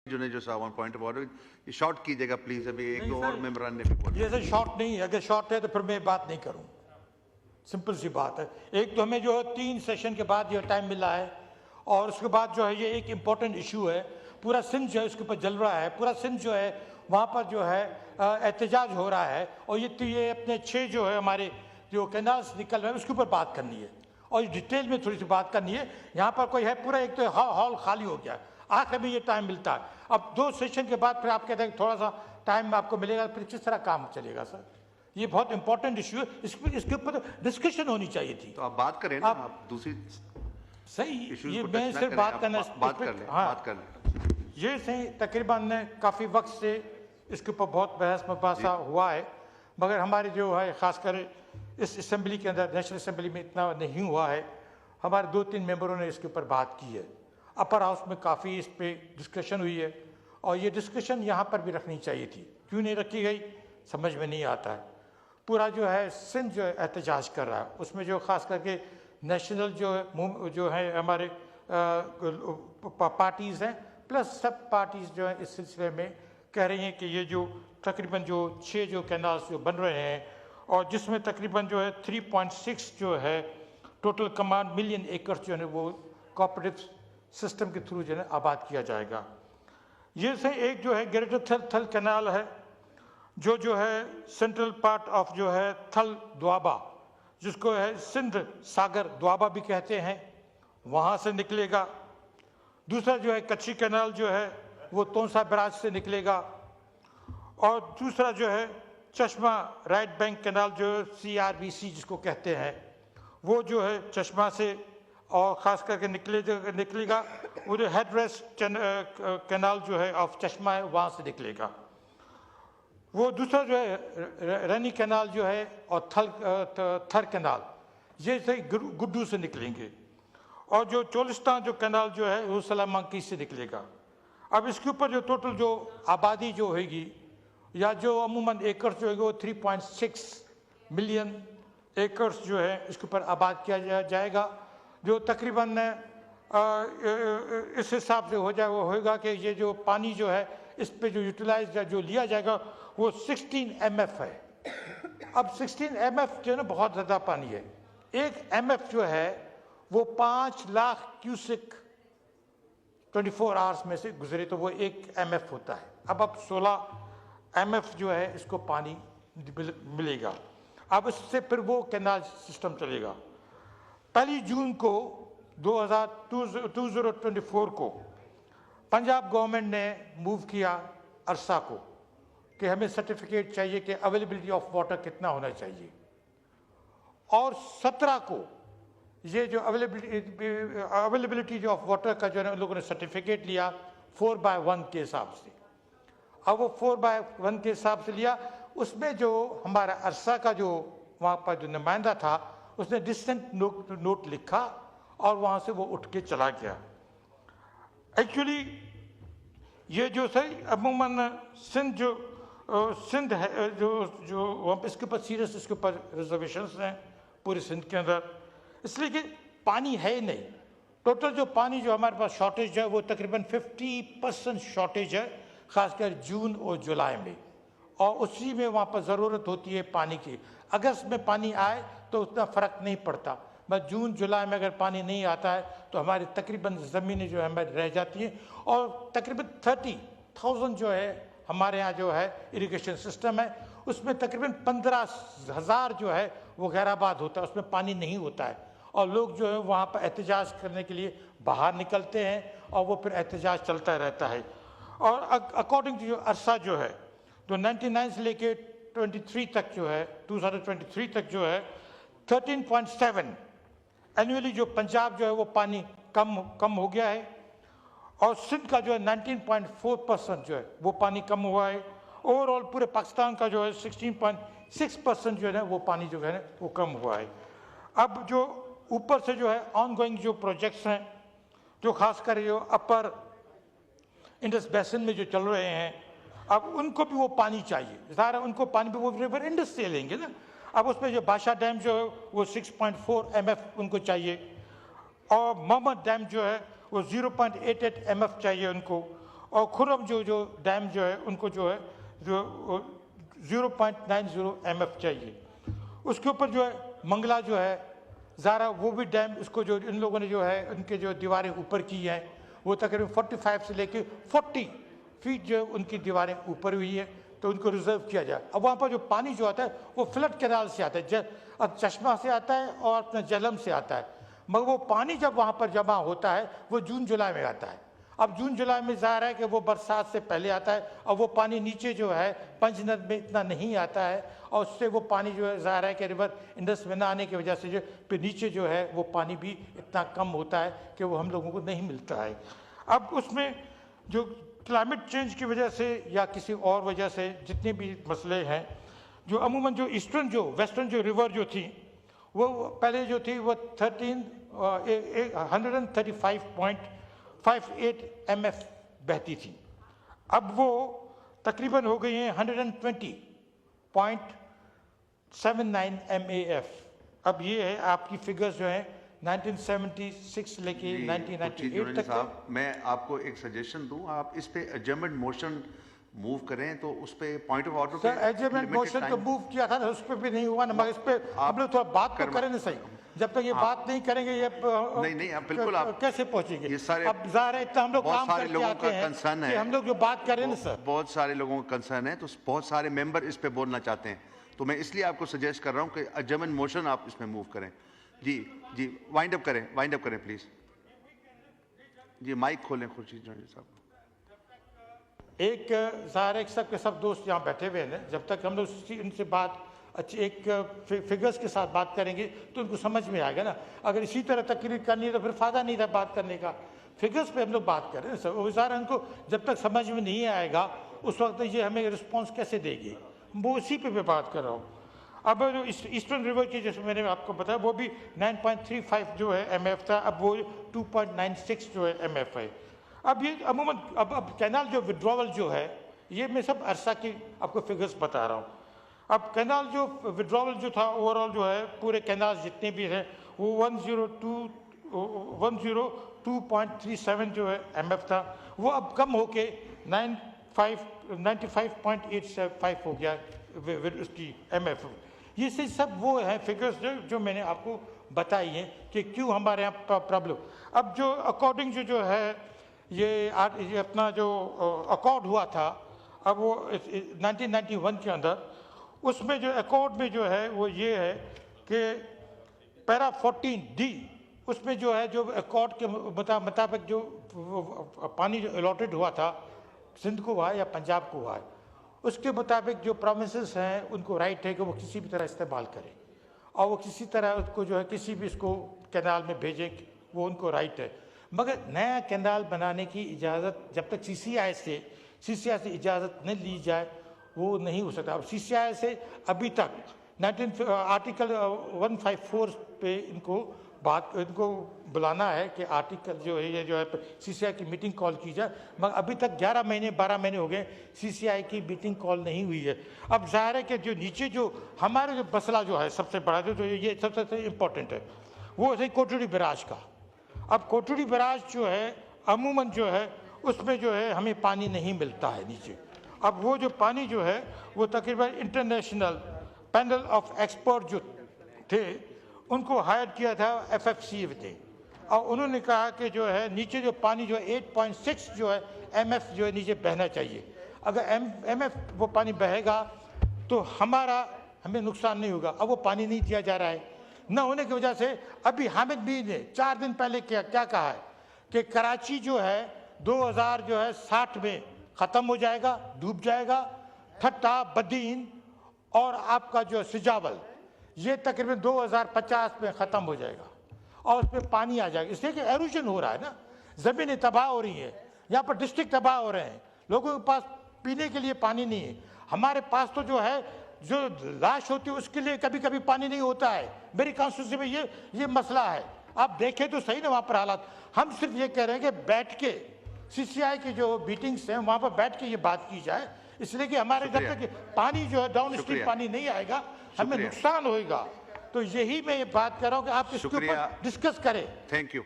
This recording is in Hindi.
जो साहब one point of order short कीजिएगा प्लीज, अभी एक दो और मेंबरान ने भी बोला। ये शॉर्ट नहीं है, अगर शॉर्ट है तो फिर मैं बात नहीं करूं। सिंपल सी बात है। एक तो हमें जो है 3 सेशन के बाद जो टाइम मिला है, और उसके बाद जो है ये एक इम्पोर्टेंट इशू है, पूरा सिंध जो है उसके ऊपर जल रहा है, पूरा सिंध जो है वहाँ पर जो है एहतजाज हो रहा है, और ये अपने 6 जो है हमारे जो कैनाल्स निकल रहे हैं उसके ऊपर बात करनी है, और डिटेल में थोड़ी सी बात करनी है। यहाँ पर कोई है पूरा एक तो हॉल खाली हो गया, आखिर में ये टाइम मिलता है। अब 2 सेशन के बाद फिर आप कहते हैं थोड़ा सा टाइम आपको मिलेगा, फिर किस तरह काम चलेगा सर? ये बहुत इंपॉर्टेंट इशू है, इसके ऊपर डिस्कशन होनी चाहिए थी। तो आप बात करें ना, आप दूसरी सही ये को मैं टच ना सिर्फ करें, बात आप करना बात कर लें, हाँ, बात कर लें। ये सही तकरीबन काफ़ी वक्त से इसके ऊपर बहुत बहस मुबासा हुआ है, मगर हमारे जो है ख़ासकर इस असेंबली के अंदर, नेशनल असेंबली में इतना नहीं हुआ है। हमारे 2-3 मेंबरों ने इसके ऊपर बात की है, अपर हाउस में काफ़ी इस पर डिस्कशन हुई है, और ये डिस्कशन यहाँ पर भी रखनी चाहिए थी। क्यों नहीं रखी गई समझ में नहीं आता है। पूरा जो है सिंध जो एहतजाज कर रहा है, उसमें जो ख़ास करके नेशनल जो है हमारे पार्टीज़ हैं, प्लस सब पार्टीज़ जो हैं इस सिलसिले में कह रही हैं कि ये जो तकरीबन जो 6 जो कैनाल्स जो बन रहे हैं, और जिसमें तकरीबन जो है 3.6 जो है टोटल कमांड मिलियन एकड़ जो है वो कोऑपरेटिव सिस्टम के थ्रू जो है आबाद किया जाएगा। ये से एक जो है ग्रेटर थल कैनाल है, जो है सेंट्रल पार्ट ऑफ जो है थल द्वाबा, जिसको है सिंध सागर द्वाबा भी कहते हैं, वहाँ से निकलेगा। दूसरा जो है कच्ची कैनाल जो है वो तोंसा बराज से निकलेगा, और दूसरा जो है चश्मा राइट बैंक कैनाल जो CRBC जिसको कहते हैं, वो जो है चश्मा से और ख़ास करके निकलेगा वो जो हेडरेस्ट कैनाल जो है ऑफ चश्मा है वहाँ से निकलेगा। वो दूसरा जो है रनी कैनाल जो है और थर कैनाल ये से गुड्डू से निकलेंगे, और जो चोलिस्तान जो कैनाल जो है वो सलामांकी से निकलेगा। अब इसके ऊपर जो टोटल जो आबादी जो होगी या जो अमूमन एकर्स जो है वो 3.6 मिलियन एकर्स जो है इसके ऊपर आबाद किया जाएगा, जो तकरीबन इस हिसाब से हो जाए वो होगा कि ये जो पानी जो है इस पे जो यूटिलाइज जो लिया जाएगा वो 16 MF है। अब 16 MF जो है ना बहुत ज़्यादा पानी है। एक MF जो है वो 5 लाख क्यूसिक 24 आवर्स में से गुजरे तो वो 1 MF होता है। अब 16 MF जो है इसको पानी मिलेगा। अब इससे फिर वो कैनाल सिस्टम चलेगा। 1 जून को 2024 को पंजाब गवर्नमेंट ने मूव किया अरसा को कि हमें सर्टिफिकेट चाहिए कि अवेलेबिलिटी ऑफ वाटर कितना होना चाहिए, और 17 को ये जो अवेलेबिलिटी जो ऑफ वाटर का जो है उन लोगों ने सर्टिफिकेट लिया 4/1 के हिसाब से। अब वो 4/1 के हिसाब से लिया, उसमें जो हमारा अरसा का जो वहाँ पर जो नुमाइंदा था उसने डिसेंट नोट लिखा और वहाँ से वो उठ के चला गया। एक्चुअली ये जो सही अमूमन सिंध है जो वहाँ पे इसके ऊपर सीरियस इसके ऊपर रिजर्वेशंस हैं पूरे सिंध के अंदर, इसलिए कि पानी है ही नहीं। टोटल जो पानी जो हमारे पास शॉर्टेज है वो तकरीबन 50% शॉर्टेज है, खासकर जून और जुलाई में, और उसी में वहाँ पर ज़रूरत होती है पानी की। अगस्त में पानी आए तो उतना फ़र्क नहीं पड़ता, बस जून जुलाई में अगर पानी नहीं आता है तो हमारी तकरीबन ज़मीनें जो है हमारी रह जाती हैं, और तकरीबन 30,000 जो है हमारे यहाँ जो है इरिगेशन सिस्टम है, उसमें तकरीबन 15,000 जो है वो गैराबाद होता है, उसमें पानी नहीं होता है, और लोग जो है वहाँ पर एहतजाज करने के लिए बाहर निकलते हैं, और वो फिर एहतजाज चलता रहता है। और अकॉर्डिंग टू अरसा जो है तो 99 से लेके 23 तक जो है 2023 तक जो है 13.7 एनुअली जो पंजाब जो है वो पानी कम हो गया है, और सिंध का जो है 19.4% जो है वो पानी कम हुआ है। ओवरऑल पूरे पाकिस्तान का जो है 16.6% जो है वो पानी जो है वो कम हुआ है। अब जो ऊपर से जो है ऑनगोइंग जो प्रोजेक्ट्स हैं जो खासकर जो अपर इंडस बेसिन में जो चल रहे हैं, अब उनको भी वो पानी चाहिए, ज़ाहिर उनको पानी भी वो रिवर इंडस से लेंगे ना। अब उसमें जो बादशाह डैम जो है वो 6.4 MF उनको चाहिए, और मोहम्मद डैम जो है वो 0.88 MF चाहिए उनको, और खुर्रम जो डैम जो है उनको जो है जो 0.90 MF चाहिए। उसके ऊपर जो है मंगला जो है ज़ारा, वो भी डैम, उसको जो इन लोगों ने जो है उनके जो दीवारें ऊपर की हैं वो तकरीबन 45 से लेके 40 फीट जो उनकी दीवारें ऊपर हुई है, तो उनको रिजर्व किया जाए। अब वहाँ पर जो पानी जो आता है वो फ्लड कैनाल से आता है, चश्मा से आता है और अपना जहलम से आता है, मगर वो पानी जब वहाँ पर जमा होता है वो जून जुलाई में आता है। अब जून जुलाई में ज़ाहिर है कि वो बरसात से पहले आता है और वो पानी नीचे जो है पंचनद में इतना नहीं आता है, और उससे वो पानी जो है ज़ाहिर है कि रिवर इंडस में ना आने की वजह से जो फिर नीचे जो है वो पानी भी इतना कम होता है कि वो हम लोगों को नहीं मिलता है। अब उसमें जो क्लाइमेट चेंज की वजह से या किसी और वजह से जितने भी मसले हैं, जो अमूमन जो ईस्टर्न जो वेस्टर्न जो रिवर जो थी वो पहले जो थी वो 135.58 MF बहती थी, अब वो तकरीबन हो गई हैं 120.79 MAF। अब ये है आपकी फिगर्स जो है 1976 लेके 1998 तक। साहब मैं आपको एक सजेशन दूं, आप इस पे एडजर्नमेंट मोशन मूव करें तो उस पे point of order sir adjournment motion तो मूव किया था ना, उस पे भी नहीं हुआ ना, मगर इस पे आप लोग थोड़ा बात तो करें ना सही। जब तक ये बात नहीं करेंगे ये नहीं आप बिल्कुल आप कैसे पहुंचेंगे? ये सारे अब ज़ाहिर है इतना हम लोग काम करके आते हैं कंसर्न है, हम लोग जो बात कर रहे हैं ना सर, बहुत सारे लोगों का कंसर्न है, तो बहुत सारे मेंबर इस पे बोलना चाहते हैं, तो मैं इसलिए आपको सजेस्ट कर रहा हूं कि एडजर्नमेंट मोशन आप इसमें मूव करें। जी वाइंड अप करें प्लीज। जी माइक खोलें खुर्शीद साहब। एक ज़ाहिर है सब के सब दोस्त यहाँ बैठे हुए हैं, जब तक हम लोग इनसे बात अच्छी एक फिगर्स के साथ बात करेंगे तो उनको समझ में आएगा ना। अगर इसी तरह तकरीर करनी है तो फिर फ़ायदा नहीं था बात करने का। फिगर्स पे हम लोग बात कर रहे हैं सर, वो ज़ाहिर उनको जब तक समझ में नहीं आएगा उस वक्त ये हमें रिस्पॉन्स कैसे देगी, वो उसी पे मैं बात कर रहा हूँ। अब जो ईस्टर्न रिवर की जैसे मैंने आपको बताया वो भी 9.35 जो है MF था, अब वो 2.96 जो है MF है। अब ये अमूमन अब कैनाल जो विड्रॉवल जो है, ये मैं सब अरसा की आपको फिगर्स बता रहा हूँ। अब कैनाल जो विड्रॉवल जो था ओवरऑल जो है पूरे कैनाल जितने भी हैं वो 102.37 जो है MF था, वो अब कम होके 95.875 हो गया उसकी MF। ये से सब वो है फिगर्स जो मैंने आपको बताई हैं कि क्यों हमारे यहाँ प्रॉब्लम। अब जो अकॉर्डिंग जो है ये अपना जो अकॉर्ड हुआ था, अब वो 1991 के अंदर, उसमें जो अकॉर्ड में जो है वो ये है कि पैरा 14D उसमें जो है जो अकॉर्ड के मुताबिक जो पानी जो अलॉटेड हुआ था सिंध को हुआ या पंजाब को हुआ है, उसके मुताबिक जो प्रोविंसेस हैं उनको राइट है कि वो किसी भी तरह इस्तेमाल करें और वो किसी तरह उसको जो है किसी भी इसको कैनाल में भेजें, वो उनको राइट है। मगर नया कैनाल बनाने की इजाज़त जब तक CCI से इजाज़त न ली जाए वो नहीं हो सकता। अब CCI से अभी तक आर्टिकल 154 पे इनको बुलाना है कि आर्टिकल जो है ये जो है CCI की मीटिंग कॉल की जाए, मगर अभी तक 12 महीने हो गए CCI की मीटिंग कॉल नहीं हुई है। अब ज़ाहिर है कि जो नीचे जो हमारे जो मसला जो है सबसे बड़ा जो ये सबसे इम्पोर्टेंट है वो है कोटड़ी बैराज का। अब कोटड़ी बैराज जो है अमूमन जो है उसमें जो है हमें पानी नहीं मिलता है नीचे। अब वो जो पानी जो है वो तकरीबन इंटरनेशनल पैनल ऑफ एक्सपर्ट जो थे उनको हायर किया था FFC ने, और उन्होंने कहा कि जो है नीचे जो पानी जो 8.6 जो है MF जो है नीचे बहना चाहिए। अगर MF वो पानी बहेगा तो हमें नुकसान नहीं होगा। अब वो पानी नहीं दिया जा रहा है, न होने की वजह से अभी हामिद भी ने 4 दिन पहले क्या कहा है कि कराची जो है 2060 में ख़त्म हो जाएगा, डूब जाएगा। ठट्टा, बदीन और आपका जो सिजावल ये तकरीबन 2050 में ख़त्म हो जाएगा और उस पर पानी आ जाएगा। इसलिए कि एरोजन हो रहा है ना, ज़मीनें तबाह हो रही हैं, यहाँ पर डिस्ट्रिक्ट तबाह हो रहे हैं, लोगों के पास पीने के लिए पानी नहीं है। हमारे पास तो जो है जो लाश होती है उसके लिए कभी कभी पानी नहीं होता है। मेरी कॉन्स्टिट्यूंसी में ये मसला है, आप देखें तो सही ना वहाँ पर हालात। हम सिर्फ ये कह रहे हैं कि बैठ के CCI की जो मीटिंग्स हैं वहाँ पर बैठ के ये बात की जाए, इसलिए कि हमारे जब तक पानी जो है डाउन स्ट्रीम पानी नहीं आएगा हमें नुकसान होएगा। तो यही मैं ये बात कर रहा हूँ कि आप इसके ऊपर डिस्कस करें। Thank you.